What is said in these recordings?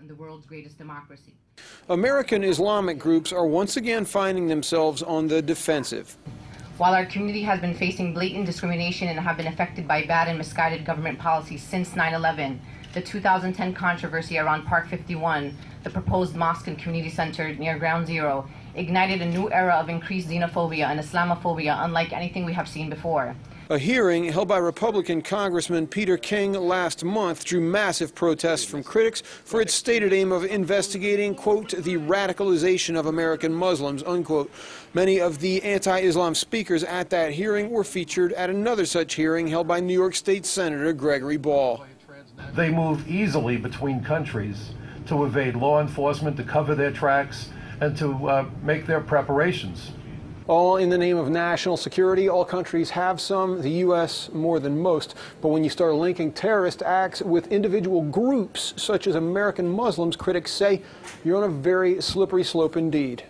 in the world's greatest democracy. American Islamic groups are once again finding themselves on the defensive. While our community has been facing blatant discrimination and have been affected by bad and misguided government policies since 9/11, the 2010 controversy around Park 51, the proposed mosque and community center near Ground Zero, ignited a new era of increased xenophobia and Islamophobia unlike anything we have seen before. A hearing held by Republican Congressman Peter King last month drew massive protests from critics for its stated aim of investigating, quote, the radicalization of American Muslims, unquote. Many of the anti-Islam speakers at that hearing were featured at another such hearing held by New York State Senator Gregory Ball. They move easily between countries to evade law enforcement, to cover their tracks, and to make their preparations. All in the name of national security. All countries have some, the U.S. more than most. But when you start linking terrorist acts with individual groups, such as American Muslims, critics say you're on a very slippery slope indeed.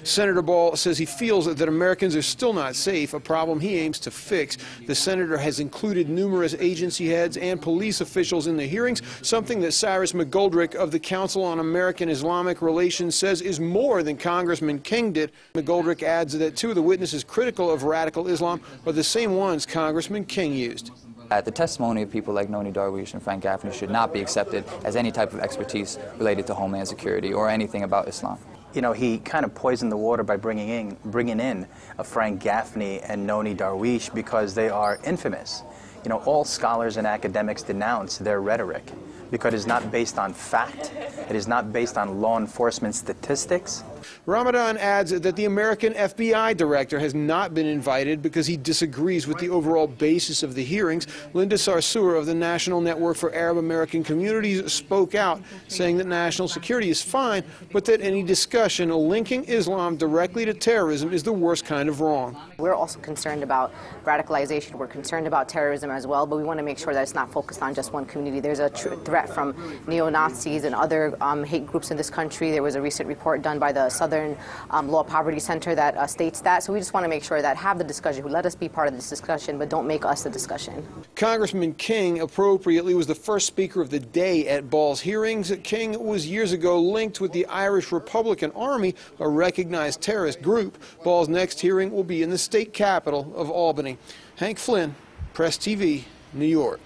Senator Ball says he feels that Americans are still not safe, a problem he aims to fix. The senator has included numerous agency heads and police officials in the hearings, something that Cyrus McGoldrick of the Council on American Islamic Relations says is more than Congressman King did. McGoldrick adds that two of the witnesses critical of radical Islam are the same ones Congressman King used. The testimony of people like Noni Darwish and Frank Gaffney should not be accepted as any type of expertise related to Homeland Security or anything about Islam. You know, he kind of poisoned the water by bringing in Frank Gaffney and Noni Darwish because they are infamous. You know, all scholars and academics denounce their rhetoric because it is not based on fact. It is not based on law enforcement statistics. Ramadan adds that the American FBI director has not been invited because he disagrees with the overall basis of the hearings. Linda Sarsour of the National Network for Arab American Communities spoke out, saying that national security is fine, but that any discussion linking Islam directly to terrorism is the worst kind of wrong. We're also concerned about radicalization. We're concerned about terrorism as well, but we want to make sure that it's not focused on just one community. There's a threat from neo-Nazis and other hate groups in this country. There was a recent report done by the Southern Law Poverty Center that states that. So we just want to make sure that have the discussion. Let us be part of this discussion, but don't make us the discussion. Congressman King appropriately was the first speaker of the day at Ball's hearings. King was years ago linked with the Irish Republican Army, a recognized terrorist group. Ball's next hearing will be in the state capital of Albany. Hank Flynn, Press TV, New York.